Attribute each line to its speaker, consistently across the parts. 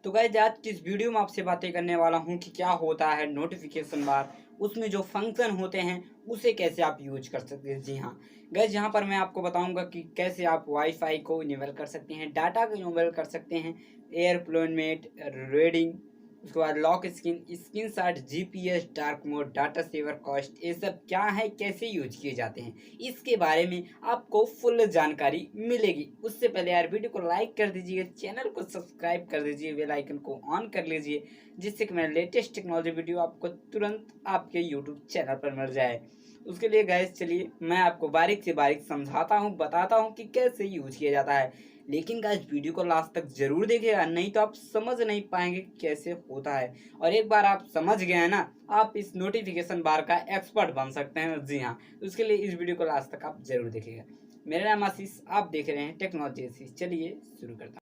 Speaker 1: तो गाइस आज की इस वीडियो में आपसे बातें करने वाला हूं कि क्या होता है नोटिफिकेशन बार, उसमें जो फंक्शन होते हैं उसे कैसे आप यूज कर सकते हैं। जी हाँ गाइस, यहाँ पर मैं आपको बताऊंगा कि कैसे आप वाईफाई को इनेबल कर सकते हैं, डाटा को इनेबल कर सकते हैं, एयरप्लेन मेट रीडिंग, उसके बाद lock screen shot, GPS, dark mode, data saver, cost, ये सब क्या है, कैसे यूज किए जाते हैं, इसके बारे में आपको फुल जानकारी मिलेगी। उससे पहले यार वीडियो को लाइक कर दीजिए, चैनल को सब्सक्राइब कर दीजिए, बेल आइकन को ऑन कर लीजिए, जिससे कि मेरा लेटेस्ट टेक्नोलॉजी वीडियो आपको तुरंत आपके यूट्यूब चैनल पर मिल जाए। उसके लिए गाइस चलिए मैं आपको बारीक से बारीक समझाता हूँ, बताता हूँ कि कैसे यूज किया जाता है। लेकिन गाइस वीडियो को लास्ट तक जरूर देखिएगा, नहीं तो आप समझ नहीं पाएंगे कैसे होता है। और एक बार आप समझ गए हैं ना, आप इस नोटिफिकेशन बार का एक्सपर्ट बन सकते हैं। जी हाँ, उसके लिए इस वीडियो को लास्ट तक आप जरूर देखिएगा। मेरा नाम आशीष, आप देख रहे हैं टेक्नोलॉजी आशीष। चलिए शुरू करता हूँ।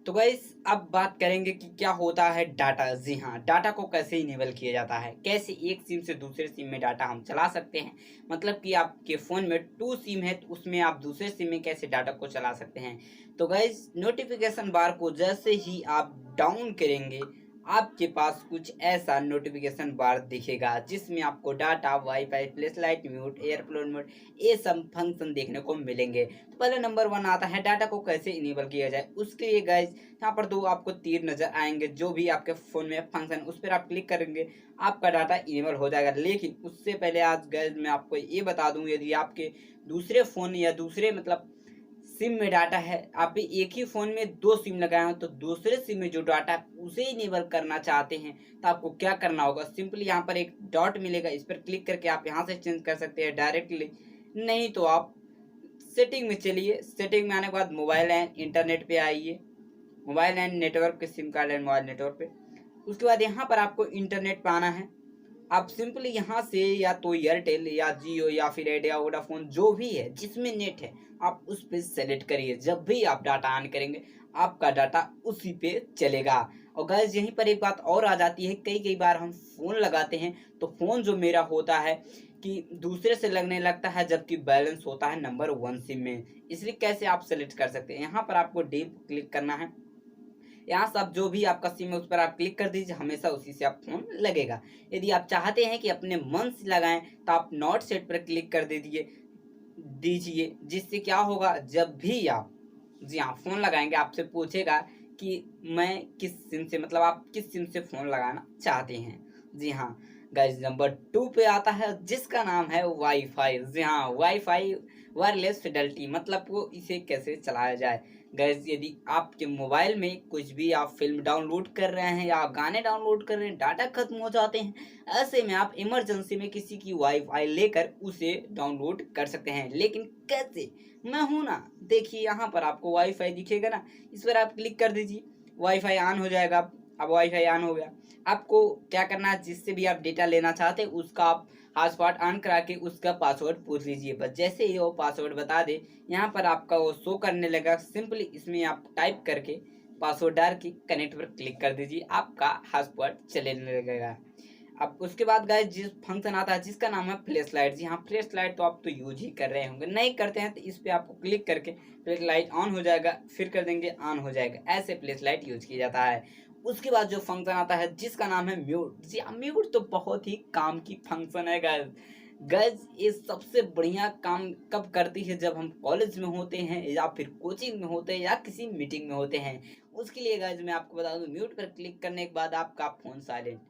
Speaker 1: तो गाइस अब बात करेंगे कि क्या होता है डाटा। जी हाँ, डाटा को कैसे इनेबल किया जाता है, कैसे एक सिम से दूसरे सिम में डाटा हम चला सकते हैं। मतलब कि आपके फ़ोन में 2 सिम है तो उसमें आप दूसरे सिम में कैसे डाटा को चला सकते हैं। तो गाइस नोटिफिकेशन बार को जैसे ही आप डाउन करेंगे, आपके पास कुछ ऐसा नोटिफिकेशन बार दिखेगा जिसमें आपको data, wifi, flash light, mute, airplane mode, ये सब फंक्शन देखने को मिलेंगे। तो पहले नंबर 1 आता है डाटा को कैसे इनेबल किया जाए। उसके लिए गाइस यहाँ पर 2 आपको तीर नजर आएंगे, जो भी आपके फ़ोन में फंक्शन उस पर आप क्लिक करेंगे, आपका डाटा इनेबल हो जाएगा। लेकिन उससे पहले आज गाइस मैं आपको ये बता दूं, यदि आपके दूसरे फ़ोन या दूसरे मतलब सिम में डाटा है, आप भी एक ही फ़ोन में 2 सिम लगाए हो, तो दूसरे सिम में जो डाटा है उसे इनेबल करना चाहते हैं, तो आपको क्या करना होगा, सिंपली यहाँ पर एक डॉट मिलेगा, इस पर क्लिक करके आप यहाँ से चेंज कर सकते हैं डायरेक्टली। नहीं तो आप सेटिंग में चलिए, सेटिंग में आने के बाद मोबाइल एंड इंटरनेट पे आइए, मोबाइल एंड नेटवर्क के SIM card and mobile network पे। उसके बाद यहाँ पर आपको इंटरनेट पे आना है। आप सिंपली यहाँ से या तो एयरटेल या जियो या फिर आइडिया, वोडाफोन, जो भी है जिसमें नेट है, आप उस पे सेलेक्ट करिए। जब भी आप डाटा ऑन करेंगे, आपका डाटा उसी पे चलेगा। और गाइस यहीं पर एक बात और आ जाती है, कई कई बार हम फ़ोन लगाते हैं तो फ़ोन जो मेरा होता है कि दूसरे से लगने लगता है, जबकि बैलेंस होता है नंबर 1 सिम में। इसलिए कैसे आप सेलेक्ट कर सकते हैं, यहाँ पर आपको डीप क्लिक करना है। यहाँ सब जो भी आपका सिम है उस पर आप क्लिक कर दीजिए, हमेशा उसी से आप फोन लगेगा। यदि आप चाहते हैं कि अपने मन से लगाएं तो आप नॉट सेट पर क्लिक कर दीजिए, जिससे क्या होगा, जब भी आप जी हाँ फोन लगाएंगे, आपसे पूछेगा कि मैं किस सिम से, मतलब आप किस सिम से फोन लगाना चाहते हैं। जी हाँ गाइस, नंबर 2 पे आता है जिसका नाम है वाईफाई। जी हाँ, वाईफाई वायरलेस फिडेलिटी, मतलब वो इसे कैसे चलाया जाए। गैस यदि आपके मोबाइल में कुछ भी आप फिल्म डाउनलोड कर रहे हैं या आप गाने डाउनलोड कर रहे हैं, डाटा खत्म हो जाते हैं, ऐसे में आप इमरजेंसी में किसी की वाईफाई लेकर उसे डाउनलोड कर सकते हैं। लेकिन कैसे, मैं हूं ना, देखिए यहाँ पर आपको वाईफाई दिखेगा ना, इस पर आप क्लिक कर दीजिए, वाईफाई ऑन हो जाएगा। अब वाईफाई ऑन हो गया, आपको क्या करना है, जिससे भी आप डेटा लेना चाहते हैं उसका आप हॉटस्पॉट ऑन करा के उसका पासवर्ड पूछ लीजिए। बस जैसे ही वो पासवर्ड बता दे, यहाँ पर आपका वो शो करने लगा, सिंपली इसमें आप टाइप करके पासवर्ड डाल के कनेक्ट पर क्लिक कर दीजिए, आपका हॉटस्पॉट चलने लगेगा। अब उसके बाद गाइस जिस फंक्शन आता है जिसका नाम है फ्लैश लाइट। जी हाँ, फ्लैश लाइट तो आप तो यूज ही कर रहे होंगे, नहीं करते हैं तो इस पे आपको क्लिक करके फ्लैश लाइट ऑन हो जाएगा, फिर कर देंगे ऑन हो जाएगा। ऐसे फ्लैश लाइट यूज किया जाता है। उसके बाद जो फंक्शन आता है जिसका नाम है म्यूट। जी हाँ, म्यूट तो बहुत ही काम की फंक्शन है गाइस। गाइस ये सबसे बढ़िया काम कब करती है, जब हम कॉलेज में होते हैं या फिर कोचिंग में होते हैं या किसी मीटिंग में होते हैं। उसके लिए गाइस मैं आपको बता दूं, म्यूट पर क्लिक करने के बाद आपका फोन साइलेंट,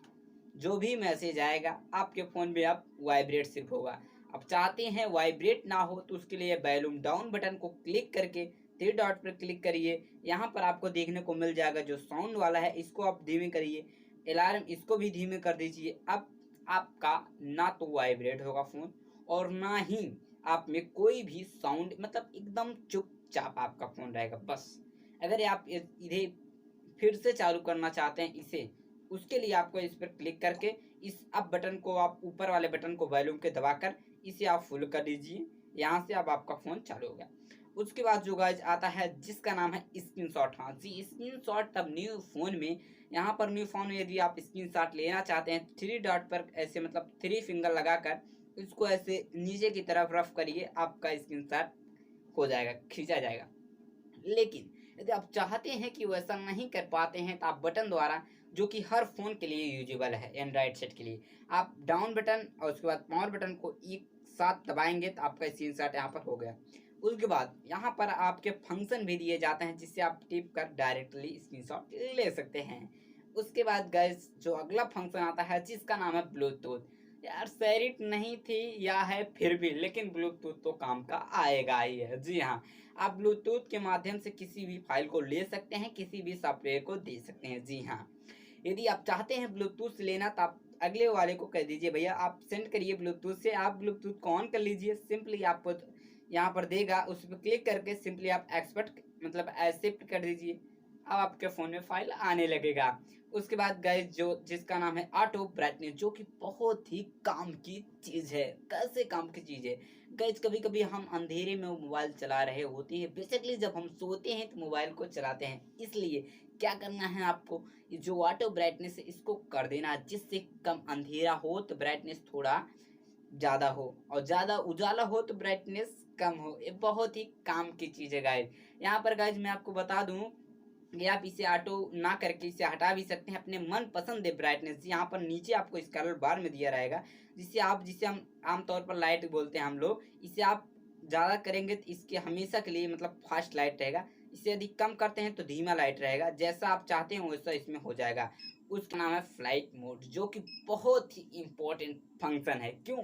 Speaker 1: जो भी मैसेज आएगा आपके फ़ोन में अब वाइब्रेट सिर्फ होगा। अब चाहते हैं वाइब्रेट ना हो तो उसके लिए वॉल्यूम डाउन बटन को क्लिक करके 3 डॉट पर क्लिक करिए, यहाँ पर आपको देखने को मिल जाएगा जो साउंड वाला है इसको आप धीमे करिए, अलार्म इसको भी धीमे कर दीजिए। अब आपका ना तो वाइब्रेट होगा फ़ोन और ना ही आप में कोई भी साउंड, मतलब एकदम चुपचाप आपका फ़ोन रहेगा। बस अगर आप इधे फिर से चालू करना चाहते हैं इसे, उसके लिए आपको इस पर क्लिक करके इस अप बटन को, आप ऊपर वाले बटन को वॉल्यूम के दबाकर इसे आप फुल कर दीजिए। यहाँ से अब आपका फ़ोन चालू हो गया। उसके बाद जो गाइज आता है जिसका नाम है स्क्रीनशॉट। हाँ जी, स्क्रीनशॉट तब न्यू फ़ोन में यहाँ पर न्यू फोन में यदि आप स्क्रीनशॉट लेना चाहते हैं, 3 डॉट पर ऐसे मतलब 3 फिंगर लगाकर इसको ऐसे नीचे की तरफ रफ करिए, आपका स्क्रीनशॉट हो जाएगा, खींचा जाएगा। लेकिन यदि आप चाहते हैं कि वैसा नहीं कर पाते हैं तो आप बटन द्वारा, जो कि हर फोन के लिए यूजेबल है एंड्रॉइड सेट के लिए, आप डाउन बटन और उसके बाद पावर बटन को एक साथ दबाएंगे तो आपका स्क्रीनशॉट यहाँ पर हो गया। उसके बाद यहाँ पर आपके फंक्शन भी दिए जाते हैं जिससे आप टिप कर डायरेक्टली स्क्रीनशॉट ले सकते हैं। उसके बाद गाइस जो अगला फंक्शन आता है जिसका नाम है ब्लूटूथ। यार सेरिट नहीं थी या है फिर भी, लेकिन ब्लूटूथ तो काम का आएगा ही है। जी हाँ, आप ब्लूटूथ के माध्यम से किसी भी फाइल को ले सकते हैं, किसी भी सॉफ्टवेयर को दे सकते हैं। जी हाँ, यदि आप चाहते हैं ब्लूटूथ से लेना तो आप अगले वाले को कह दीजिए भैया आप सेंड करिए ब्लूटूथ से, आप ब्लूटूथ को ऑन कर लीजिए। सिंपली आपको यहाँ पर देगा, उस पर क्लिक करके सिंपली आप एक्सपेक्ट मतलब एक्सेप्ट कर दीजिए। अब आपके फ़ोन में फाइल आने लगेगा। उसके बाद गाइस जो जिसका नाम है ऑटो ब्राइटनेस, जो कि बहुत ही काम की चीज़ है। कैसे काम की चीज़ है गाइस, कभी कभी हम अंधेरे में मोबाइल चला रहे होते हैं, बेसिकली जब हम सोते हैं तो मोबाइल को चलाते हैं, इसलिए क्या करना है आपको, ये जो ऑटो ब्राइटनेस है इसको कर देना, जिससे कम अंधेरा हो तो ब्राइटनेस थोड़ा ज़्यादा हो, और ज़्यादा उजाला हो तो ब्राइटनेस कम हो। ये बहुत ही काम की चीज़ है गाइस। यहाँ पर गाइस मैं आपको बता दूं कि आप इसे ऑटो ना करके इसे हटा भी सकते हैं अपने मन पसंद है ब्राइटनेस। यहाँ पर नीचे आपको स्क्रॉल बार में दिया रहेगा, जिसे हम आमतौर पर लाइट बोलते हैं हम लोग, इसे आप ज़्यादा करेंगे तो इसके हमेशा के लिए मतलब फास्ट लाइट रहेगा, इसे यदि कम करते हैं तो धीमा लाइट रहेगा। जैसा आप चाहते हैं वैसा इसमें हो जाएगा। उसका नाम है फ्लाइट मोड, जो कि बहुत ही इम्पोर्टेंट फंक्शन है। क्यों?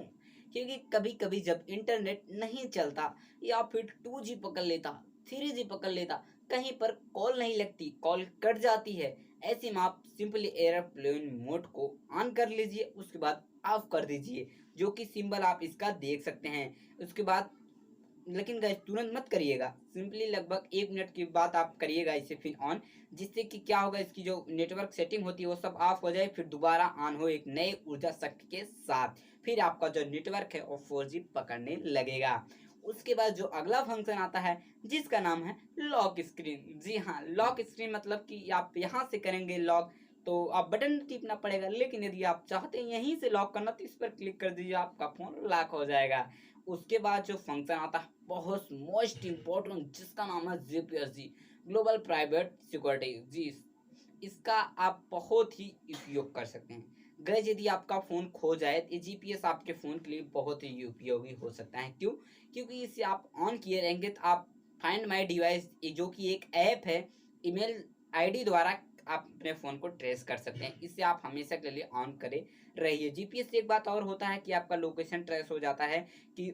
Speaker 1: क्योंकि कभी कभी जब इंटरनेट नहीं चलता या फिर 2G पकड़ लेता, 3G पकड़ लेता, कहीं पर कॉल नहीं लगती, कॉल कट जाती है, ऐसे में आप सिंपली एयरप्लेन मोड को ऑन कर लीजिए, उसके बाद ऑफ कर दीजिए, जो कि सिंबल आप इसका देख सकते हैं। उसके बाद लेकिन गाइस तुरंत मत करिएगा, सिंपली लगभग 1 मिनट के बाद आप करिएगा इसे फिर ऑन, जिससे कि क्या होगा, इसकी जो नेटवर्क सेटिंग होती है वो सब ऑफ हो जाए, फिर दोबारा ऑन हो एक नए ऊर्जा शक्ति के साथ, फिर आपका जो नेटवर्क है वो 4G पकड़ने लगेगा। उसके बाद जो अगला फंक्शन आता है जिसका नाम है लॉक स्क्रीन। जी हाँ, लॉक स्क्रीन मतलब कि आप यहाँ से करेंगे लॉक तो आप बटन टिपना पड़ेगा, लेकिन यदि आप चाहते हैं यहीं से लॉक करना तो इस पर क्लिक कर दीजिए, आपका फोन लॉक हो जाएगा। उसके बाद जो फंक्शन आता है बहुत मोस्ट इम्पोर्टेंट, जिसका नाम है जीपीएस, ग्लोबल प्राइवेट सिक्योरिटी। जी, इसका आप बहुत ही उपयोग कर सकते हैं। गैस यदि आपका फ़ोन खो जाए तो जीपीएस आपके फ़ोन के लिए बहुत ही उपयोगी हो सकता है। क्यों? क्योंकि इसे आप ऑन किए रहेंगे तो आप फाइंड माई डिवाइस, जो कि एक ऐप है, ईमेल आईडी द्वारा आप अपने फ़ोन को ट्रेस कर सकते हैं। इसे आप हमेशा के लिए ऑन करे रहिए। जीपीएस से एक बात और होता है कि आपका लोकेशन ट्रेस हो जाता है, कि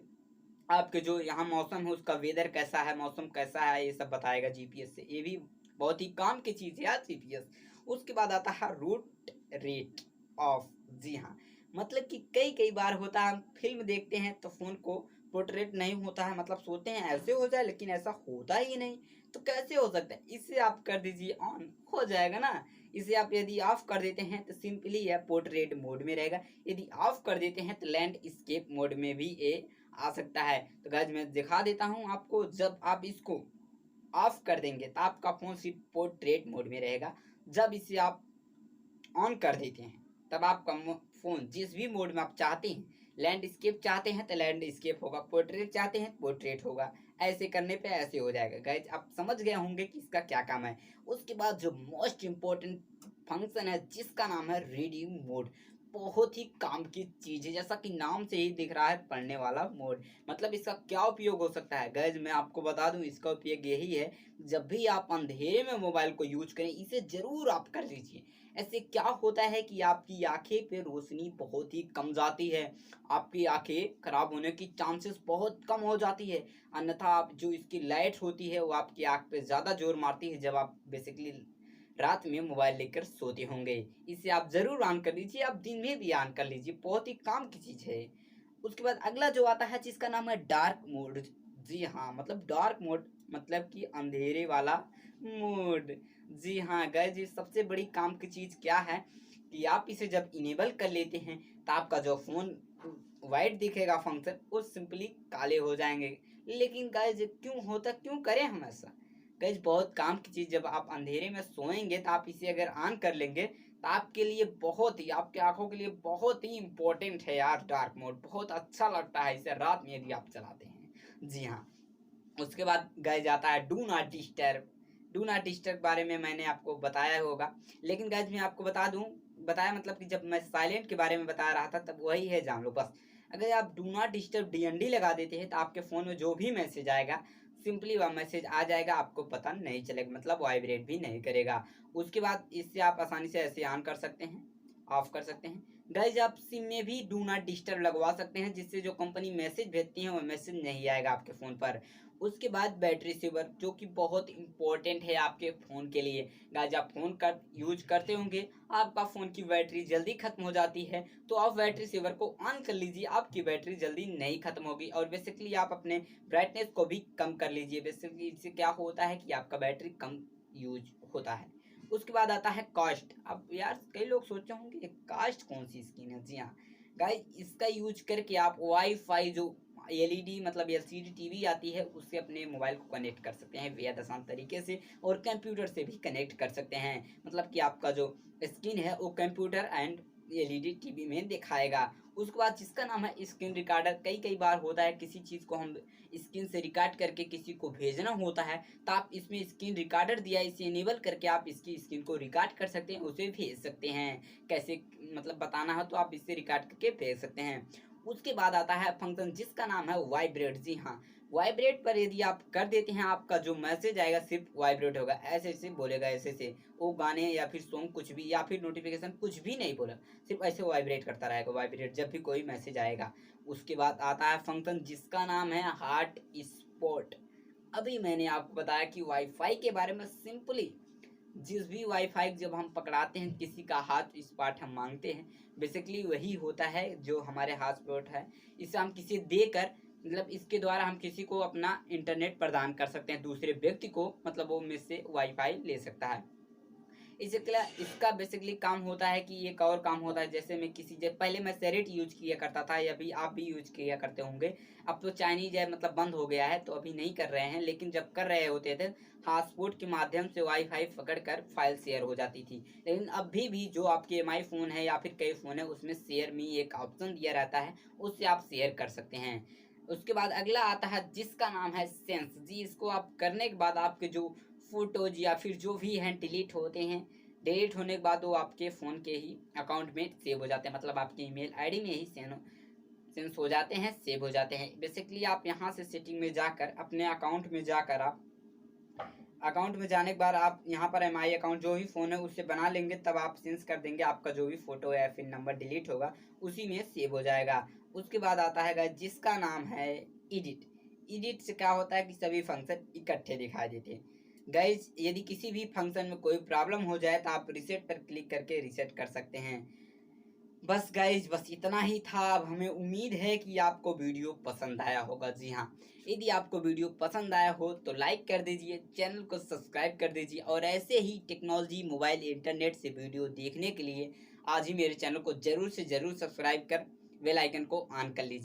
Speaker 1: आपके जो यहाँ मौसम है उसका वेदर कैसा है, मौसम कैसा है, ये सब बताएगा जीपीएस से। ये भी बहुत ही काम की चीज़ है यार जीपीएस। उसके बाद आता है रूट रेट ऑफ। जी हाँ, मतलब कि कई कई बार होता है हम फिल्म देखते हैं तो फ़ोन को पोर्ट्रेट नहीं होता है, मतलब सोचते हैं ऐसे हो जाए, लेकिन ऐसा होता ही नहीं। तो कैसे हो सकता है? इसे आप कर दीजिए ऑन, हो जाएगा ना। इसे आप यदि ऑफ कर देते हैं तो सिंपली यह पोर्ट्रेट मोड में रहेगा, यदि ऑफ कर देते हैं तो लैंडस्केप मोड में भी ये आ सकता है। तो गाइस मैं दिखा देता हूँ आपको, जब आप इसको ऑफ कर देंगे तो आपका फ़ोन सिर्फ पोर्ट्रेट मोड में रहेगा। जब इसे आप ऑन कर देते हैं तब आपका फ़ोन जिस भी मोड में आप चाहते हैं, लैंडस्केप चाहते हैं तो लैंडस्केप होगा, पोर्ट्रेट चाहते हैं पोर्ट्रेट होगा। ऐसे करने पे ऐसे हो जाएगा। गाइज आप समझ गए होंगे कि इसका क्या काम है। उसके बाद जो मोस्ट इम्पोर्टेंट फंक्शन है जिसका नाम है रीडिंग मोड, बहुत ही काम की चीज़ है, जैसा कि नाम से ही दिख रहा है पढ़ने वाला मोड। मतलब इसका क्या उपयोग हो सकता है गाइज, मैं आपको बता दूं, इसका उपयोग यही है, जब भी आप अंधेरे में मोबाइल को यूज करें इसे ज़रूर आप कर लीजिए। ऐसे क्या होता है कि आपकी आंखें पे रोशनी बहुत ही कम जाती है, आपकी आंखें खराब होने की चांसेस बहुत कम हो जाती है। अन्यथा आप जो इसकी लाइट होती है वो आपकी आंख पे ज़्यादा जोर मारती है जब आप बेसिकली रात में मोबाइल लेकर सोते होंगे। इसे आप ज़रूर ऑन कर लीजिए, आप दिन में भी ऑन कर लीजिए, बहुत ही काम की चीज़ है। उसके बाद अगला जो आता है जिसका नाम है डार्क मोड। जी हाँ, मतलब डार्क मोड मतलब कि अंधेरे वाला मोड। जी हाँ गाइस, ये सबसे बड़ी काम की चीज़ क्या है कि आप इसे जब इनेबल कर लेते हैं तो आपका जो फ़ोन वाइट दिखेगा फंक्शन, वो सिंपली काले हो जाएंगे। लेकिन गाइस क्यों होता, क्यों करें हम ऐसा? गाइस बहुत काम की चीज़, जब आप अंधेरे में सोएंगे तो आप इसे अगर ऑन कर लेंगे तो आपके लिए बहुत ही, आपकी आंखों के लिए बहुत ही इम्पोर्टेंट है यार। डार्क मोड बहुत अच्छा लगता है इसे रात में यदि आप चलाते हैं। जी हाँ। उसके बाद गाइस आता है do not disturb. Do not disturb बारे में मैंने आपको बताया होगा, लेकिन गाइस मैं आपको बता दूं, बताया मतलब कि जब मैं साइलेंट के बारे में बता रहा था तब वही है, जान लो बस। अगर आप डू नॉट डिस्टर्ब डीएनडी लगा देते हैं तो आपके फ़ोन में जो भी मैसेज आएगा सिंपली वह मैसेज आ जाएगा, आपको पता नहीं चलेगा, मतलब वाइब्रेट भी नहीं करेगा। उसके बाद इससे आप आसानी से ऐसे ऑन कर सकते हैं, ऑफ कर सकते हैं। गाइस आप सिम में भी डू नॉट डिस्टर्ब लगवा सकते हैं, जिससे जो कंपनी मैसेज भेजती है वो मैसेज नहीं आएगा आपके फ़ोन पर। उसके बाद बैटरी सेवर, जो कि बहुत इंपॉर्टेंट है आपके फ़ोन के लिए। गाइस आप फ़ोन का यूज करते होंगे, आपका फ़ोन की बैटरी जल्दी ख़त्म हो जाती है, तो आप बैटरी सेवर को ऑन कर लीजिए, आपकी बैटरी जल्दी नहीं ख़त्म होगी। और बेसिकली आप अपने ब्राइटनेस को भी कम कर लीजिए, बेसिकली इससे क्या होता है कि आपका बैटरी कम यूज होता है। उसके बाद आता है कॉस्ट। अब यार कई लोग सोचे होंगे कास्ट कौन सी स्किन है। जी हाँ गाइस, इसका यूज करके आप वाईफाई जो एलईडी मतलब एलसीडी टीवी आती है उससे अपने मोबाइल को कनेक्ट कर सकते हैं बेहद आसान तरीके से, और कंप्यूटर से भी कनेक्ट कर सकते हैं। मतलब कि आपका जो स्क्रीन है वो कंप्यूटर एंड एलईडी टीवी में दिखाएगा। उसके बाद जिसका नाम है स्क्रीन रिकॉर्डर, कई कई बार होता है किसी चीज़ को हम स्क्रीन से रिकॉर्ड करके किसी को भेजना होता है, तो आप इसमें स्क्रीन रिकॉर्डर दिया है, इसे इनेबल करके आप इसकी स्क्रीन को रिकॉर्ड कर सकते हैं, उसे भेज सकते हैं। कैसे मतलब बताना है तो आप इससे रिकॉर्ड करके भेज सकते हैं। उसके बाद आता है फंक्शन जिसका नाम है वाइब्रेट। जी हाँ, वाइब्रेट पर यदि आप कर देते हैं, आपका जो मैसेज आएगा सिर्फ वाइब्रेट होगा, ऐसे ऐसे बोलेगा, ऐसे से वो गाने या फिर सॉन्ग कुछ भी या फिर नोटिफिकेशन कुछ भी नहीं बोला, सिर्फ ऐसे वाइब्रेट करता रहेगा, वाइब्रेट जब भी कोई मैसेज आएगा। उसके बाद आता है फंक्शन जिसका नाम है हार्ट स्पॉट। अभी मैंने आपको बताया कि वाईफाई के बारे में सिंपली, जिस भी वाईफाई जब हम पकड़ाते हैं किसी का हाथ स्पॉट हम मांगते हैं, बेसिकली वही होता है जो हमारे हाथ स्पॉट है। इसे हम किसी देकर, मतलब इसके द्वारा हम किसी को अपना इंटरनेट प्रदान कर सकते हैं, दूसरे व्यक्ति को, मतलब वो मुझसे वाईफाई ले सकता है। इसका इसका बेसिकली काम होता है कि एक और काम होता है, जैसे मैं किसी पहले मैं सेरेट यूज किया करता था, या अभी आप भी यूज किया करते होंगे। अब तो चाइनीज है मतलब बंद हो गया है, तो अभी नहीं कर रहे हैं, लेकिन जब कर रहे होते थे हॉटस्पॉट के माध्यम से वाईफाई पकड़कर फाइल शेयर हो जाती थी। लेकिन अभी भी जो आपके एमआई फ़ोन है या फिर कई फ़ोन है उसमें शेयर मी एक ऑप्शन दिया रहता है, उससे आप शेयर कर सकते हैं। उसके बाद अगला आता है जिसका नाम है सेंस। जी, इसको आप करने के बाद आपके जो फ़ोटोज़ या फिर जो भी हैं डिलीट होते हैं, डिलीट होने के बाद वो आपके फ़ोन के ही अकाउंट में सेव हो जाते हैं, मतलब आपकी ईमेल आईडी में ही सेंस हो जाते हैं, सेव हो जाते हैं। बेसिकली आप यहाँ से सेटिंग में जाकर अपने अकाउंट में जाकर आप अकाउंट में जाने के बाद आप यहाँ पर एमआई अकाउंट जो भी फ़ोन है उससे बना लेंगे, तब आप सेंस कर देंगे, आपका जो भी फ़ोटो या फिर नंबर डिलीट होगा उसी में सेव हो जाएगा। उसके बाद आता है गाइस जिसका नाम है एडिट। एडिट से क्या होता है कि सभी फंक्शन इकट्ठे दिखाई देते हैं। गाइस यदि किसी भी फंक्शन में कोई प्रॉब्लम हो जाए तो आप रिसेट पर क्लिक करके रिसेट कर सकते हैं। बस गाइज बस इतना ही था। अब हमें उम्मीद है कि आपको वीडियो पसंद आया होगा। जी हाँ, यदि आपको वीडियो पसंद आया हो तो लाइक कर दीजिए, चैनल को सब्सक्राइब कर दीजिए, और ऐसे ही टेक्नोलॉजी मोबाइल इंटरनेट से वीडियो देखने के लिए आज ही मेरे चैनल को ज़रूर से ज़रूर सब्सक्राइब कर बेल आइकन को ऑन कर लीजिए।